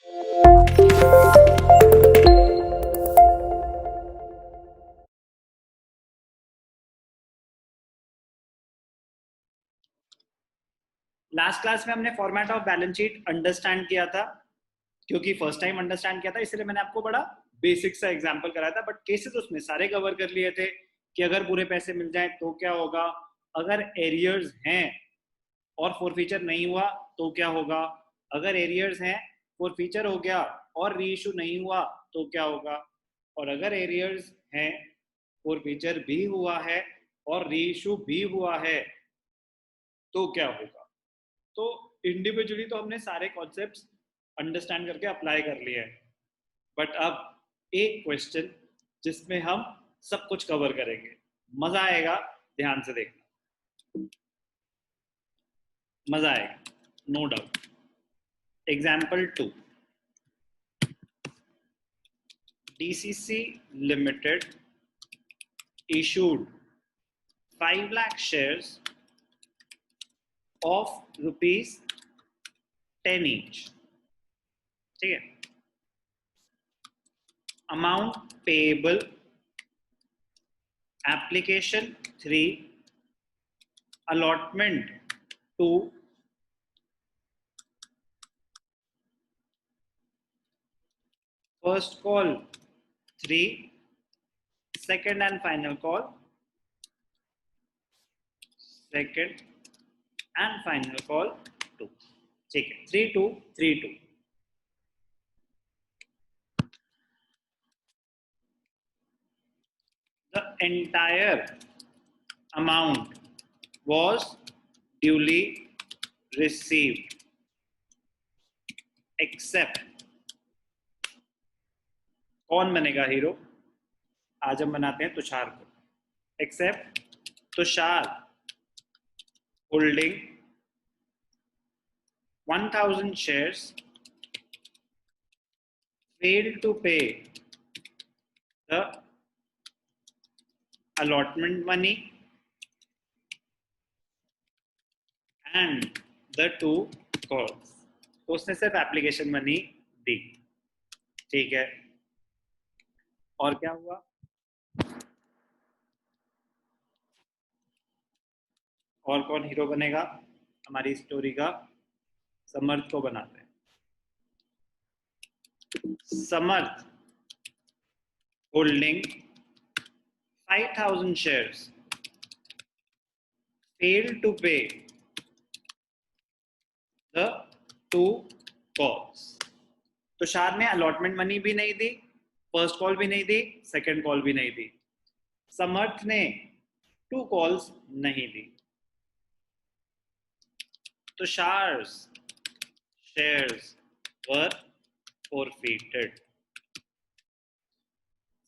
Last class में हमने format of balance sheet understand किया था, क्योंकि फर्स्ट टाइम अंडरस्टैंड किया था इसलिए मैंने आपको बड़ा बेसिक सा एग्जांपल कराया था, बट केसेस उसमें सारे कवर कर लिए थे कि अगर पूरे पैसे मिल जाए तो क्या होगा, अगर एरियर्स हैं और फोरफीचर नहीं हुआ तो क्या होगा, अगर एरियर्स हैं फोरफीचर हो गया और रीइशू नहीं हुआ तो क्या होगा, और अगर एरियर्स हैं फोरफीचर भी हुआ है और रीइशू भी हुआ है तो क्या होगा। तो इंडिविजुअली तो हमने सारे कॉन्सेप्ट्स अंडरस्टैंड करके अप्लाई कर लिए हैं, बट अब एक क्वेश्चन जिसमें हम सब कुछ कवर करेंगे, मजा आएगा, ध्यान से देखना, मजा आएगा, no doubt. Example 2, DCC Limited issued 5 lakh shares of rupees 10 each, ठीक है। Amount payable application 3, allotment 2, first call 3, second and final call, second and final call 2, ठीक है। 3-2-3-2। The entire amount was duly received except, कौन बनेगा hero, आज हम बनाते हैं तुषार को, except Tushar holding 1000 shares failed to pay the allotment money and the 2 calls। तो उसने सिर्फ एप्लीकेशन मनी दी, ठीक है। और क्या हुआ, और कौन हीरो बनेगा हमारी स्टोरी का, समर्थ को बनाते हैं। Samarth holding 5000 shares failed to pay the 2 calls। Tushar ने अलॉटमेंट मनी भी नहीं दी, फर्स्ट कॉल भी नहीं दी, सेकंड कॉल भी नहीं दी। समर्थ ने 2 कॉल्स नहीं दी। तुषार्स शेयर्स वर forfeited।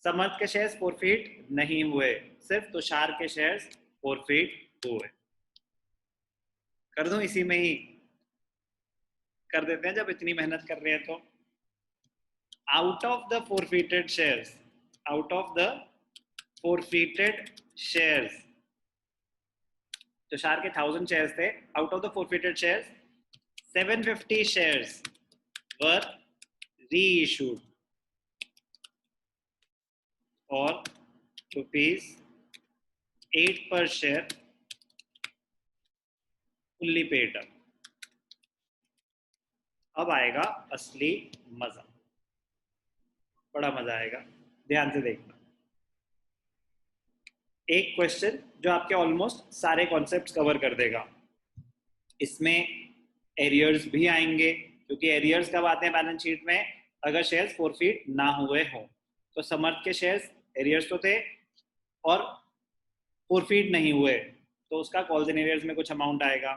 समर्थ के शेयर्स फॉरफिट नहीं हुए, सिर्फ तुषार के शेयर्स फॉरफिट हुए। कर दूं इसी में ही, कर देते हैं जब इतनी मेहनत कर रहे हैं तो। Out of the forfeited shares, out of the forfeited shares, Tushar के 1000 शेयर्स थे, out of the forfeited shares 750 shares were reissued और ₹8 per share fully paid up। अब आएगा असली मजा, बड़ा मजा आएगा, ध्यान से देखना। एक क्वेश्चन जो आपके ऑलमोस्ट सारे कॉन्सेप्ट्स कवर कर देगा। इसमें एरियर्स भी आएंगे, क्योंकि एरियर्स कब आते हैं बैलेंस शीट में, अगर शेयर्स फॉरफिट ना हुए हो। तो समर्थ के शेयर्स एरियर्स तो थे और फॉरफिट नहीं हुए, तो उसका कॉल्स इन एरियर्स में कुछ अमाउंट आएगा।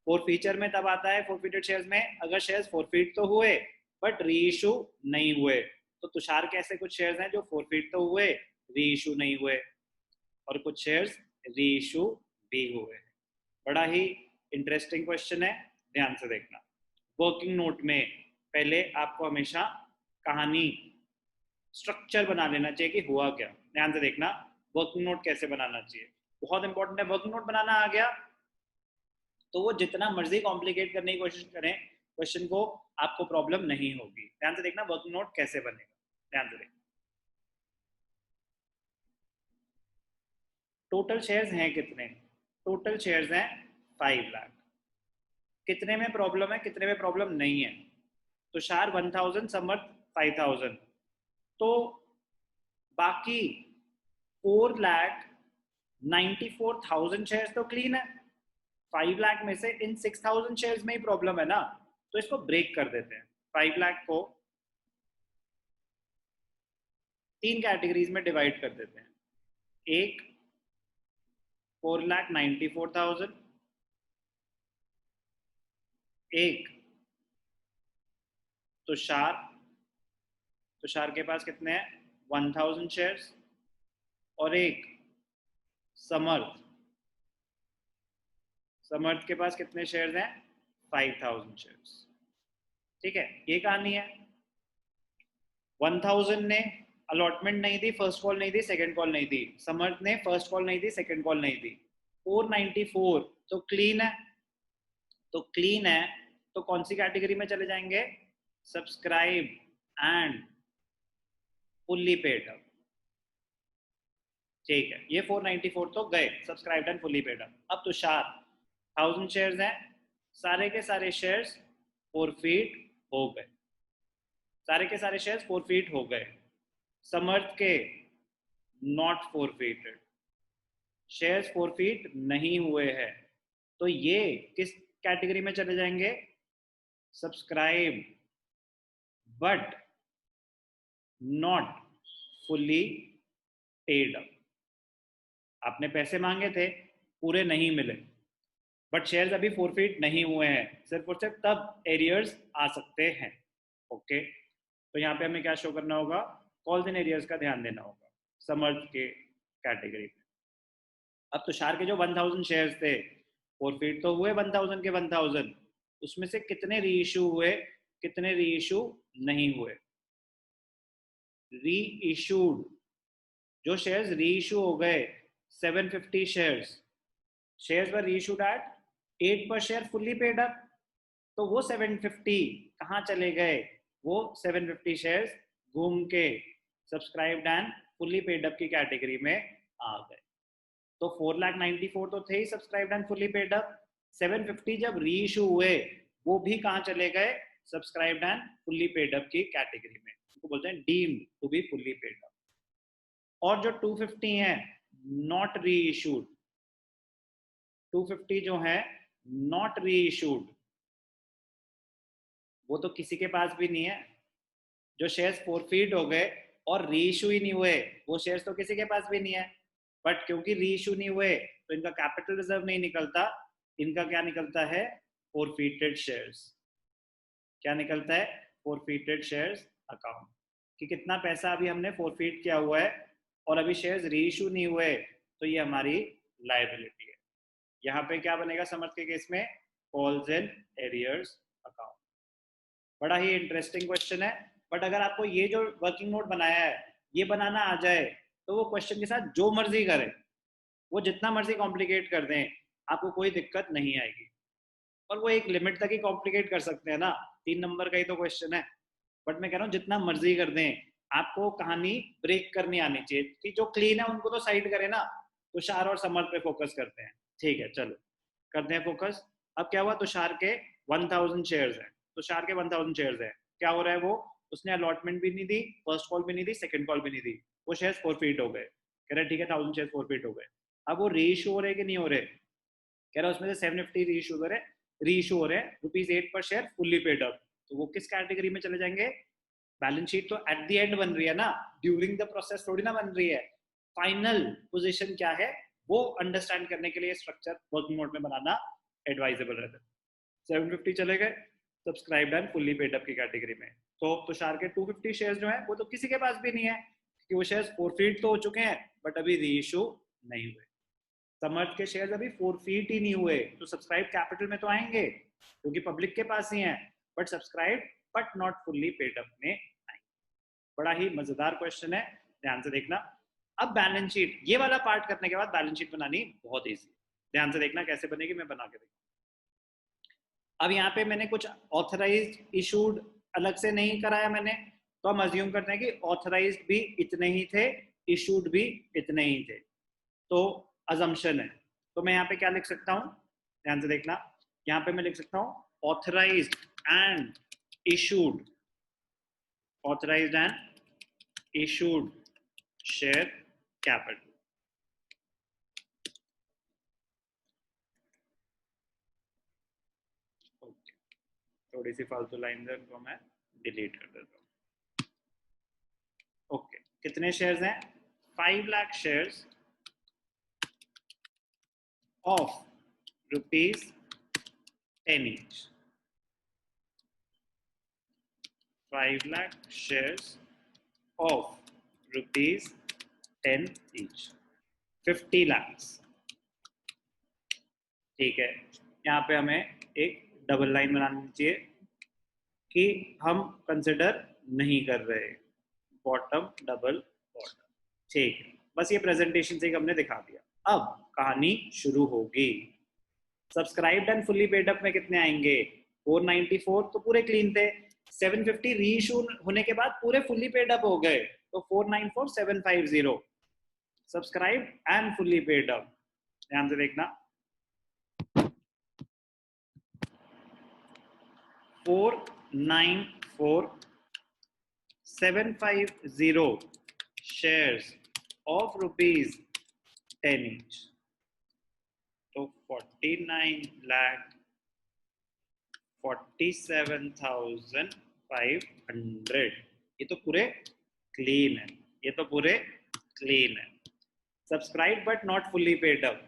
फॉरफीचर में तब आता है फॉरफिटेड शेयर्स में, अगर शेयर्स फॉरफिट तो हुए बट रीइशू नहीं हुए। तो तुषार के ऐसे कुछ शेयर्स हैं जो फॉरफिट तो हुए, रीइशू नहीं हुए, और कुछ शेयर्स रीइशू भी हुए। बड़ा ही इंटरेस्टिंग क्वेश्चन है, ध्यान से देखना। वर्किंग नोट में पहले आपको हमेशा कहानी स्ट्रक्चर बना लेना चाहिए कि हुआ क्या। ध्यान से देखना, वर्किंग नोट कैसे बनाना चाहिए, बहुत इंपॉर्टेंट है। वर्किंग नोट बनाना आ गया तो वो जितना मर्जी कॉम्प्लिकेट करने की कोशिश करें क्वेश्चन को आपको प्रॉब्लम नहीं होगी। ध्यान से देखना वर्किंग नोट कैसे बनेगा, ध्यान से देखना। टोटल शेयर्स हैं कितने? टोटल शेयर्स हैं 5 लाख। कितने में प्रॉब्लम है, कितने में प्रॉब्लम नहीं है? तुषार 1000, समर्थ 5000, तो बाकी 4,94,000 शेयर्स तो क्लीन है। 5 लाख में से इन 6,000 शेयर्स में ही प्रॉब्लम है ना, तो इसको ब्रेक कर देते हैं। 5 लाख को 3 कैटेगरीज में डिवाइड कर देते हैं। एक 4,94,000, एक तुषार, तुषार के पास कितने हैं 1000 शेयर्स, और एक समर्थ, समर्थ के पास कितने शेयर्स हैं 5000 शेयर्स। ठीक है, ये कहानी है। 1000 ने अलॉटमेंट नहीं दी, फर्स्ट कॉल नहीं दी, सेकंड कॉल नहीं दी। समर्थ ने फर्स्ट कॉल नहीं दी, सेकंड कॉल नहीं दी। 494 तो क्लीन है, तो क्लीन है तो कौन सी कैटेगरी में चले जाएंगे? Subscribe and fully paid up. ठीक है, ये 494 तो गए, subscribe and fully paid up. अब तुषार 1000 शेयर्स हैं, सारे के सारे शेयर्स फॉरफीट हो गए, सारे के सारे शेयर्स फॉरफीट हो गए। समर्थ के नॉट फॉरफीटेड, शेयर्स फॉरफीट नहीं हुए हैं, तो ये किस कैटेगरी में चले जाएंगे? Subscribe but not fully paid up. आपने पैसे मांगे थे, पूरे नहीं मिले, बट शेयर्स अभी फॉरफीट नहीं हुए हैं, सिर्फ और सिर्फ तब एरियर्स आ सकते हैं। ओके, तो यहाँ पे हमें क्या शो करना होगा? कॉल्स इन एरियर्स का ध्यान देना होगा समर्थ के कैटेगरी में। अब तुषार के जो 1000 शेयर्स थे फॉरफीट तो हुए 1000 के 1000, उसमें से कितने री इशू हुए, कितने री इशू नहीं हुए? री इशूड, जो शेयर्स री इशू हो गए 750 शेयर्स, शेयर्स वर री इशूड एट 8 पर शेयर फुल्ली पेड अप, तो वो 750 कहाँ चले गए? वो 750 शेयर्स घूम के subscribed and fully paid up की कैटेगरी में आ गए। तो 4,94,000 तो थे ही subscribed and fully paid up, 750 जब री इशू हुए वो भी कहाँ चले गए? Subscribed and fully paid up की कैटेगरी में, उनको बोलते हैं deemed to be fully paid up. और जो 250 है नॉट री इशूड, 250 जो है नॉट री इशूड, वो तो किसी के पास भी नहीं है। जो शेयर्स फॉरफीट हो गए और री इशू ही नहीं हुए, वो शेयर्स तो किसी के पास भी नहीं है, बट क्योंकि री इशू नहीं हुए तो इनका कैपिटल रिजर्व नहीं निकलता, इनका क्या निकलता है? फॉरफीटेड शेयर्स। क्या निकलता है? फॉरफीटेड शेयर्स अकाउंट, कि कितना पैसा अभी हमने फॉरफीट किया हुआ है और अभी शेयर्स री इशू नहीं हुए, तो ये हमारी लायबिलिटी है। यहाँ पे क्या बनेगा समर्थ के केस में? Calls in arrears account. बड़ा ही इंटरेस्टिंग क्वेश्चन है, बट अगर आपको ये जो वर्किंग नोट बनाया है ये बनाना आ जाए तो वो क्वेश्चन के साथ जो मर्जी करें, वो जितना मर्जी कॉम्प्लिकेट कर दें, आपको कोई दिक्कत नहीं आएगी। और वो एक लिमिट तक ही कॉम्प्लिकेट कर सकते हैं ना, 3 नंबर का ही तो क्वेश्चन है, बट मैं कह रहा हूँ जितना मर्जी कर दें, आपको कहानी ब्रेक करनी आनी चाहिए कि जो क्लीन है उनको तो साइड करें ना, तुषार और समर्थ पे फोकस करते हैं। ठीक है, चलो करते हैं फोकस। अब क्या हुआ? तुषार के 1000 शेयर्स हैं, तुषार के 1000 शेयर्स हैं, क्या हो रहा है? वो उसने अलॉटमेंट भी नहीं दी, फर्स्ट कॉल भी नहीं दी, सेकंड कॉल भी नहीं दी, वो शेयर्स फॉरफीट हो गए। कह रहे ठीक है 1000 शेयर्स फॉरफीट हो गए। अब वो रीइशू हो रहे कि नहीं हो रहे? कह रहा उसमें से 750 रीइशू हो रहे, रीइशू हो रहे ₹8 पर शेयर फुल्ली पेड अप, तो वो किस कैटेगरी में चले जाएंगे? बैलेंस शीट तो एट द एंड बन रही है ना, ड्यूरिंग द प्रोसेस थोड़ी ना बन रही है। फाइनल पोजीशन क्या है वो अंडरस्टैंड करने के लिए स्ट्रक्चर वर्किंग मोड में बनाना एडवाइजेबल रहता है। 750 चले गए subscribed and fully paid up की कैटेगरी में, तो तुषार के 250 शेयर्स जो है वो तो किसी के पास भी नहीं है कि वो शेयर्स फॉरफीट तो हो चुके हैं बट अभी री इशू नहीं हुए। समर्थ के शेयर्स अभी फॉरफीट ही नहीं हुए, तो सब्सक्राइब कैपिटल में तो आएंगे क्योंकि पब्लिक के पास ही है, but subscribe but not fully paid up में आएंगे। बड़ा ही मजेदार क्वेश्चन है, ध्यान से देखना। अब बैलेंस शीट, ये वाला पार्ट करने के बाद बैलेंस शीट बनानी बहुत ईजी, ध्यान से देखना कैसे बनेगी, मैं बना के देखूँ। अब यहाँ पे मैंने कुछ ऑथराइज्ड इशूड अलग से नहीं कराया मैंने, तो हम अज्यूम करते हैं कि ऑथराइज्ड भी इतने ही थे, इशूड भी इतने ही थे, तो अजम्पशन है। तो मैं यहाँ पे क्या लिख सकता हूँ, ध्यान से देखना, यहाँ पे मैं लिख सकता हूँ authorised and issued, authorised and issued share capital. Okay, थोड़ी सी फालतू लाइन को मैं डिलीट कर देता हूँ। ओके, कितने शेयर्स हैं? 5 lakh shares of ₹10 each. 5 lakh shares of ₹10 each. 50 lakhs. ठीक है, यहाँ पे हमें एक डबल लाइन बनानी चाहिए कि हम कंसिडर नहीं कर रहे, बॉटम डबल बॉटम। ठीक है, बस ये प्रेजेंटेशन से ही हमने दिखा दिया। अब कहानी शुरू होगी। Subscribed and fully paid up में कितने आएंगे? 494 तो पूरे क्लीन थे, 750 री इशू होने के बाद पूरे फुल्ली पेड अप हो गए, तो 494,750 subscribed and fully paid up. ध्यान से देखना, 494,750 shares of ₹10 each, तो 49,47,500। ये तो पूरे क्लीन है, ये तो पूरे क्लीन है। Subscribe but not fully paid up.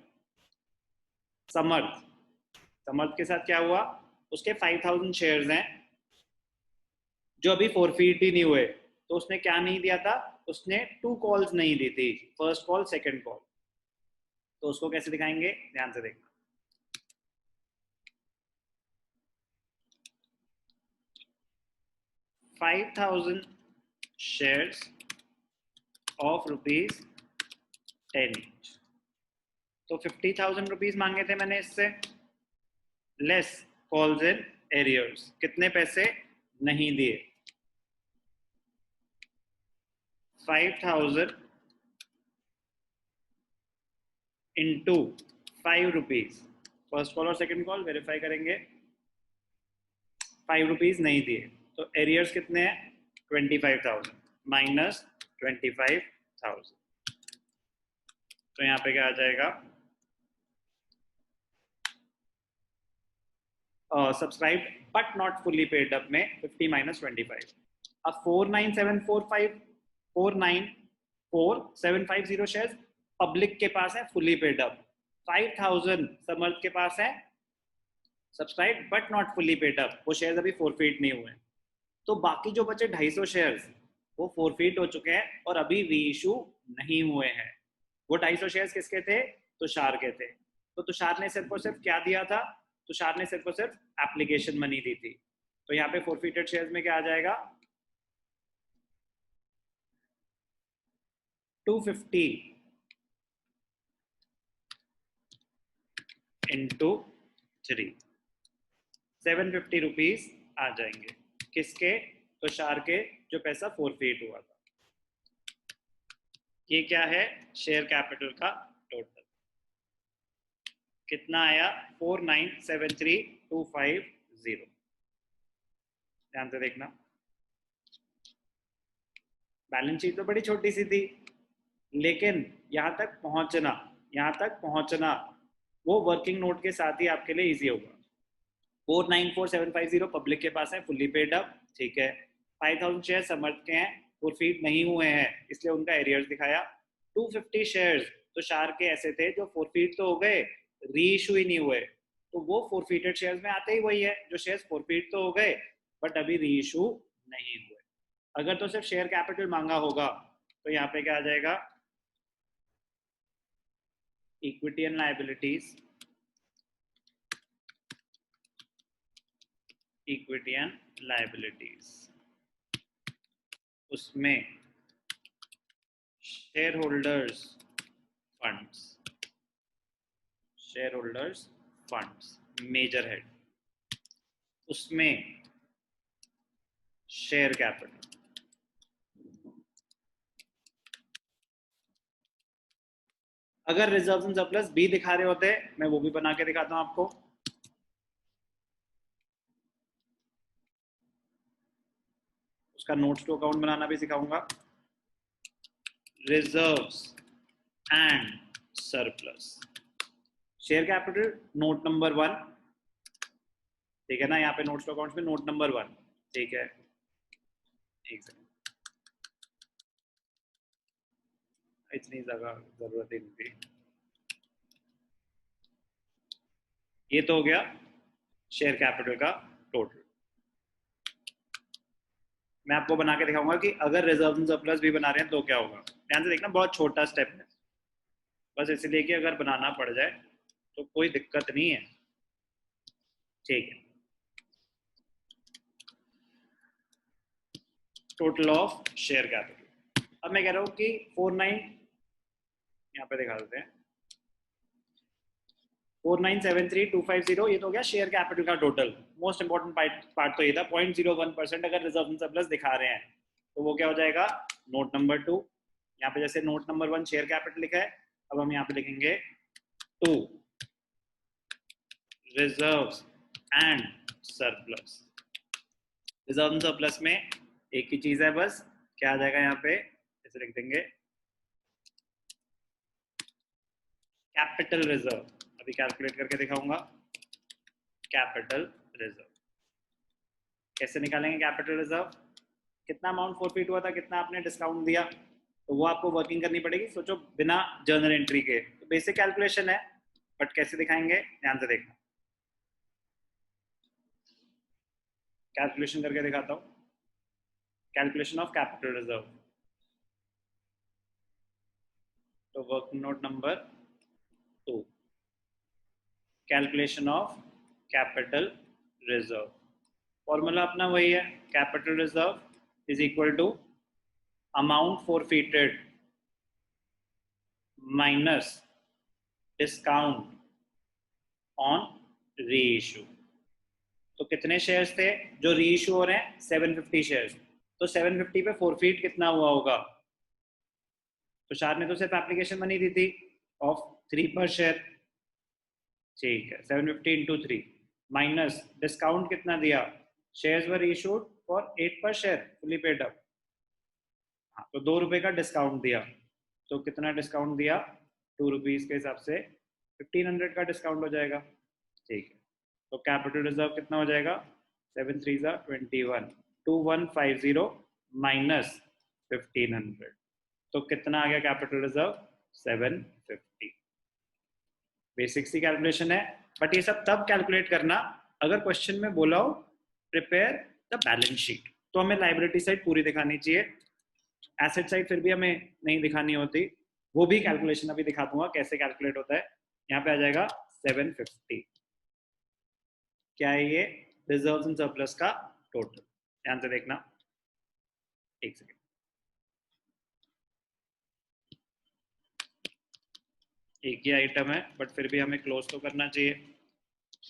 Samarth, Samarth के साथ क्या हुआ? उसके 5,000 शेयर्स हैं जो अभी फोरफीट ही नहीं हुए, तो उसने क्या नहीं दिया था? उसने 2 कॉल्स नहीं दी थी, फर्स्ट कॉल सेकंड कॉल। तो उसको कैसे दिखाएंगे? ध्यान से देखना, 5,000 shares of ₹10 each, तो 50,000 रुपीज मांगे थे मैंने इससे, लेस कॉल्स इन एरियर्स, कितने पैसे नहीं दिए? 5,000 इंटू ₹5, फर्स्ट कॉल और सेकंड कॉल वेरीफाई करेंगे, ₹5 नहीं दिए, तो एरियर्स कितने हैं? 25,000 माइनस 25,000, तो यहाँ पे क्या आ जाएगा? Subscribe but not fully paid up में 50 माइनस 25। अब 49750 शेयर्स पब्लिक के पास है फुल्ली पेड अप, 5,000 समर्थ के पास है subscribe but not fully paid up, वो शेयर्स अभी फोरफीट नहीं हुए, तो बाकी जो बचे 250 शेयर्स वो फोरफीट हो चुके हैं और अभी री इशू नहीं हुए हैं। वो 250 शेयर्स किसके थे? तुषार के थे। तो तुषार ने सिर्फ और सिर्फ क्या दिया था? तुषार ने सिर्फ और सिर्फ एप्लीकेशन मनी दी थी, तो यहाँ पे फोरफीटेड शेयर्स में क्या आ जाएगा? 250 इंटू 3, 750 रुपीज आ जाएंगे। किसके? तुषार के, जो पैसा फोरफीट हुआ था। ये क्या है? शेयर कैपिटल का टोटल कितना आया? 4973250। ध्यान से देखना, बैलेंस शीट तो बड़ी छोटी सी थी, लेकिन यहाँ तक पहुंचना वो वर्किंग नोट के साथ ही आपके लिए इजी होगा। 494,750 पब्लिक के पास है फुल्ली पेड अप, ठीक है। 5,000 शेयर समर्थ के हैं, फोरफीट नहीं हुए हैं, इसलिए उनका एरियर्स दिखाया। 250 शेयर्स तुषार के ऐसे थे जो फोरफीट तो हो गए, री इशू ही नहीं हुए, तो वो फोरफीटेड शेयर्स में आते ही वही है, जो शेयर्स फोरफीट तो हो गए बट अभी री इशू नहीं हुए। अगर तो सिर्फ शेयर कैपिटल मांगा होगा तो यहाँ पे क्या आ जाएगा? Equity and liabilities, equity and liabilities, उसमें share holders funds, share holders funds major head, उसमें शेयर कैपिटल। अगर रिजर्व एंड सरप्लस बी दिखा रहे होते, मैं वो भी बना के दिखाता हूं आपको। उसका नोट्स टू अकाउंट बनाना भी सिखाऊंगा। Reserves and surplus, share capital note number 1, ठीक है ना, यहाँ पे नोट्स टू अकाउंट्स में नोट नंबर 1, ठीक है। एक सेकंड, इतनी जगह जरूरत ही नहीं थी। ये तो हो गया शेयर कैपिटल का टोटल। मैं आपको बना के दिखाऊंगा कि अगर रिजर्व एंड सरप्लस भी बना रहे हैं तो क्या होगा। ध्यान से देखना, बहुत छोटा स्टेप है, बस इसलिए कि अगर बनाना पड़ जाए तो कोई दिक्कत नहीं है, ठीक है। टोटल ऑफ शेयर कैपिटल, अब मैं कह रहा हूं कि 49, यहाँ पे दिखा देते हैं, 4973250, ये तो हो गया शेयर कैपिटल का टोटल। मोस्ट इंपॉर्टेंट पार्ट तो ये था, 0.01% अगर रिजर्व एंड सरप्लस दिखा रहे हैं तो वो क्या हो जाएगा, नोट नंबर 2। यहाँ पे जैसे नोट नंबर 1 शेयर कैपिटल लिखा है, अब हम यहाँ पे लिखेंगे 2 reserves and surplus. Reserve and surplus में एक ही चीज है बस, क्या आ जाएगा यहाँ पे, ऐसे लिख देंगे कैपिटल रिजर्व। अभी कैलकुलेट करके दिखाऊंगा कैपिटल रिजर्व। कैसे निकालेंगे कैपिटल रिजर्व, कितना अमाउंट फॉरफिट हुआ था, कितना आपने डिस्काउंट दिया, तो वो आपको वर्किंग करनी पड़ेगी। सोचो बिना जर्नल एंट्री के, तो बेसिक कैलकुलेशन है, बट कैसे दिखाएंगे ध्यान से देखना। कैलकुलेशन करके दिखाता हूँ, कैलकुलेशन ऑफ कैपिटल रिजर्व। तो working note number 2, calculation of capital reserve. Formula अपना वही है, capital reserve is equal to amount forfeited minus discount on reissue. तो कितने शेयर्स थे जो रीइश्यू हो रहे हैं, 750 शेयर्स, तो 750 पे फॉरफिट कितना हुआ होगा। तुषार ने तो सिर्फ एप्लीकेशन बनी दी थी ऑफ 3 पर शेयर, ठीक है, 750 इंटू 3 माइनस डिस्काउंट कितना दिया, शेयर्स वर इशूड फॉर 8 पर शेयर फुली पेड अप, हाँ, तो 2 रुपए का डिस्काउंट दिया, तो कितना डिस्काउंट दिया, 2 रुपीज के हिसाब से 1500 का डिस्काउंट हो जाएगा, ठीक है। तो कैपिटल रिजर्व कितना हो जाएगा, 7 3 21, 2150 माइनस 1500, तो कितना आ गया कैपिटल रिजर्व, 750। बेसिक सी कैलकुलेशन है, बट ये सब तब कैलकुलेट करना अगर क्वेश्चन में बोला हो प्रिपेयर द बैलेंस शीट, तो हमें लायबिलिटी साइड पूरी दिखानी चाहिए, एसेट साइड फिर भी हमें नहीं दिखानी होती। वो भी कैलकुलेशन अभी दिखा दूंगा कैसे कैलकुलेट होता है। यहाँ पे आ जाएगा 750, क्या है ये, रिजर्व्स एंड सरप्लस का टोटल। ध्यान से देखना, एक सेकेंड, एक ही आइटम है बट फिर भी हमें क्लोज तो करना चाहिए,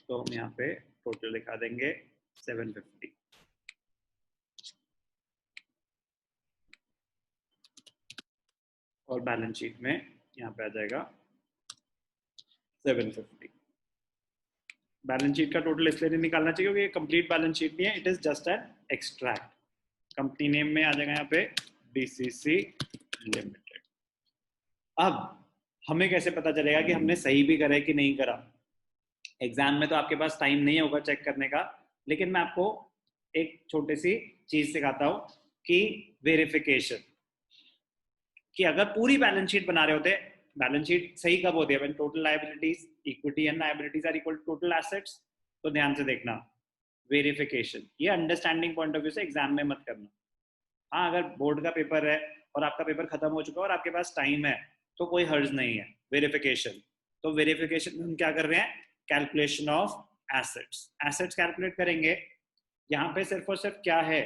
तो हम यहाँ पे टोटल दिखा देंगे 750। और बैलेंस शीट में यहाँ पे आ जाएगा 750। बैलेंस शीट का टोटल इसलिए नहीं निकालना चाहिए क्योंकि ये कंप्लीट बैलेंस शीट नहीं है, it is just an extract. Company name में आ जाएगा यहाँ पे बीसीसी लिमिटेड। अब हमें कैसे पता चलेगा कि हमने सही भी करा है कि नहीं करा। एग्जाम में तो आपके पास टाइम नहीं होगा चेक करने का, लेकिन मैं आपको एक छोटी सी चीज सिखाता हूँ कि वेरिफिकेशन, कि अगर पूरी बैलेंस शीट बना रहे होते, बैलेंस शीट सही कब होती है, when total liabilities equity and liabilities are equal to total assets. तो ध्यान से देखना, वेरिफिकेशन ये अंडरस्टैंडिंग पॉइंट ऑफ व्यू से एग्जाम में मत करना। हाँ, अगर बोर्ड का पेपर है और आपका पेपर खत्म हो चुका है और आपके पास टाइम है तो कोई हर्ज नहीं है। वेरिफिकेशन, तो वेरिफिकेशन हम क्या कर रहे हैं, calculation of assets, assets calculate करेंगे। यहाँ पे सिर्फ और सिर्फ क्या है,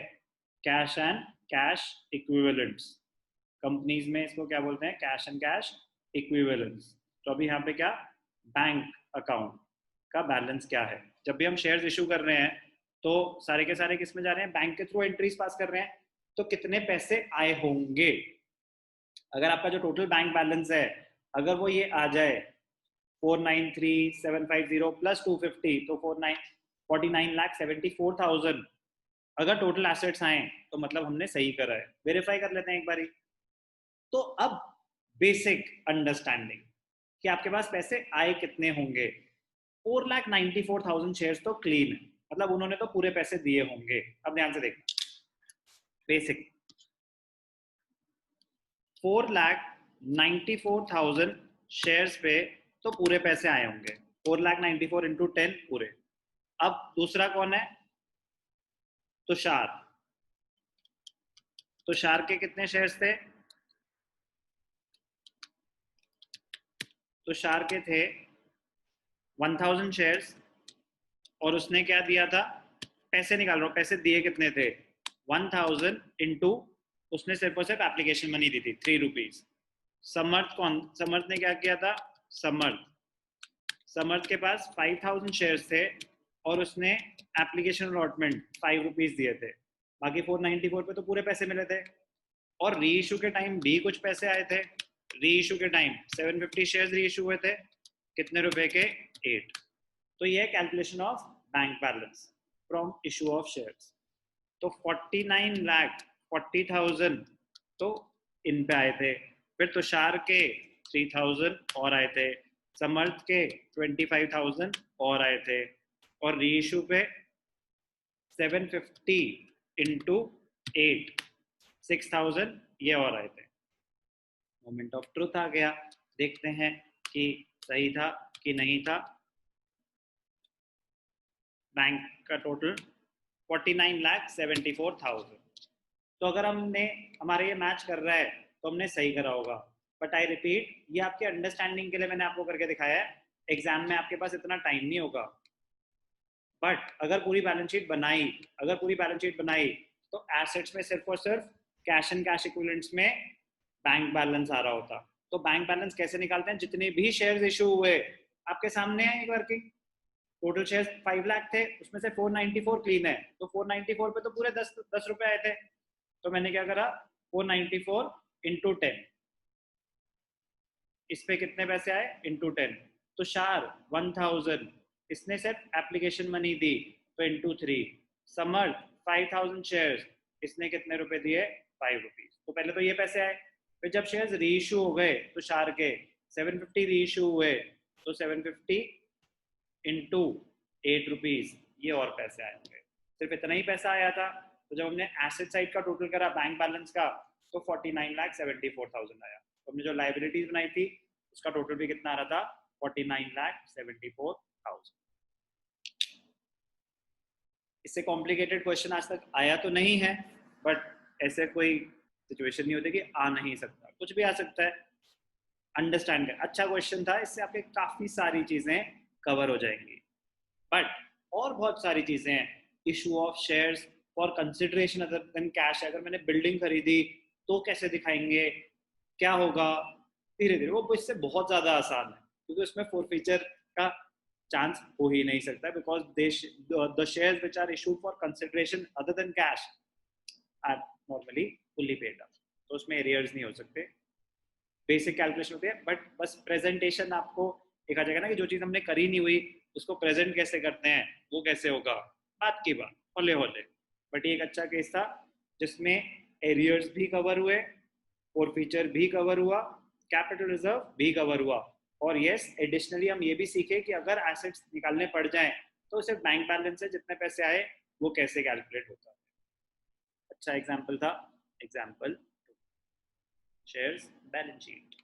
cash and cash equivalents, companies में इसको क्या बोलते हैं, कैश एंड कैश इक्विवेलेंट्स। तो अभी यहाँ पे क्या, बैंक अकाउंट का बैलेंस क्या है। जब भी हम शेयर्स इशू कर रहे हैं तो सारे के सारे किस में जा रहे हैं, बैंक के थ्रू एंट्रीज पास कर रहे हैं, तो कितने पैसे आए होंगे। अगर आपका जो टोटल बैंक बैलेंस है अगर वो ये आ जाए 493,750 प्लस 250 तो 49,74,000 अगर टोटल एसेट्स आए तो मतलब हमने सही करा है। वेरीफाई कर लेते हैं एक बारी। तो अब बेसिक अंडरस्टैंडिंग कि आपके पास पैसे आए कितने होंगे। 4,94,000 शेयर्स तो क्लीन है, मतलब उन्होंने तो पूरे पैसे दिए होंगे। अब ध्यान से देखना, बेसिक 4,94,000 शेयर्स पे तो पूरे पैसे आए होंगे, 4,94,000 इंटू 10 पूरे। अब दूसरा कौन है, तुषार। तुषार के कितने शेयर्स थे, तुषार के थे 1,000 शेयर्स और उसने क्या दिया था, पैसे निकाल रहा हूं, पैसे दिए कितने थे 1,000 इंटू उसने सिर्फ और सिर्फ एप्लीकेशन मनी दी थी 3 रुपीज। समर्थ कौन, समर्थ ने क्या किया था, समर्थ के पास 5,000 शेयर्स थे और उसने एप्लीकेशन अलॉटमेंट 5 रुपीज दिए थे, बाकी 494 पे तो पूरे पैसे मिले थे। और री इशू के टाइम भी कुछ पैसे आए थे, री इशू के टाइम 750 शेयर्स री इशू हुए थे, कितने रुपए के, 8। तो ये calculation of bank balance from issue of shares. तो 49,40,000 तो इन पे आए थे, फिर तुषार के 3,000 और आए थे, समर्थ के 25,000 और आए थे, और री इशू पे 750 इंटू 8 6,000 ये और आए थे। मोमेंट ऑफ ट्रुथ आ गया, देखते हैं कि सही था कि नहीं था। बैंक का टोटल 49,74,000। तो अगर हमने हमारे ये मैच कर रहा है तो हमने सही करा होगा। बट आई रिपीट, ये आपके अंडरस्टैंडिंग के लिए मैंने आपको करके दिखाया है, एग्जाम में आपके पास इतना टाइम नहीं होगा। बट अगर पूरी बैलेंस शीट बनाई तो एसेट्स में सिर्फ और सिर्फ कैश एंड कैश इक्विवेलेंट्स में बैंक बैलेंस आ रहा होता। तो बैंक बैलेंस कैसे निकालते हैं, जितने भी शेयर्स इशू हुए आपके सामने है एक वर्किंग। टोटल शेयर्स 5 लाख थे, उसमें से 494 क्लीन है, तो 494 पे तो पूरे 10 रुपए आए थे। तो मैंने क्या करा, 494 इंटू 10, इस पे कितने पैसे आए इंटू 10। तुषार 1,000, इसने सिर्फ एप्लीकेशन मनी दी तो इंटू 3। समर्थ 5,000 शेयर्स, इसने कितने रुपए दिए 5 रुपीज। तो पहले तो ये पैसे आए, फिर जब शेयर्स री इशू हो गए तुषार के 750 री इशू हुए तो 750 इंटू 8 रुपीज ये और पैसे आए होंगे। सिर्फ इतना ही पैसा आया था। तो जब हमने एसेट साइड का टोटल करा बैंक बैलेंस का तो 49,74,000 आया। तो हमने जो लाइबिलिटीज बनाई थी उसका टोटल भी कितना आ रहा था, 49,74,000। इससे कॉम्प्लिकेटेड क्वेश्चन आज तक आया तो नहीं है, बट ऐसे कोई सिचुएशन नहीं होती कि आ नहीं सकता, कुछ भी आ सकता है। अंडरस्टैंड कर, अच्छा क्वेश्चन था, इससे आपके काफी सारी चीजें कवर हो जाएंगी। बट और बहुत सारी चीजें हैं, issue of shares for consideration other than cash. अगर मैंने बिल्डिंग खरीदी तो कैसे दिखाएंगे, क्या होगा, धीरे धीरे वो इससे बहुत ज्यादा आसान है, क्योंकि उसमें फॉरफीचर का चांस हो ही नहीं सकता, because the shares which are issued for consideration other than cash are normally fully paid up, तो उसमें एरियर्स नहीं हो सकते। बेसिक कैलकुलेशन होती है, बट बस प्रेजेंटेशन आपको देखा जाएगा ना कि जो चीज हमने करी नहीं हुई उसको प्रेजेंट कैसे करते हैं, वो कैसे होगा, बात की बात, होले होले। बट ये एक अच्छा केस था जिसमें एरियर्स भी कवर हुए, फॉरफीचर भी कवर हुआ, कैपिटल रिजर्व भी कवर हुआ, और यस एडिशनली हम ये भी सीखे कि अगर एसेट्स निकालने पड़ जाएं तो सिर्फ बैंक बैलेंस से जितने पैसे आए वो कैसे कैलकुलेट होता है। अच्छा एग्जाम्पल था, एग्जाम्पल शेयर्स बैलेंस शीट।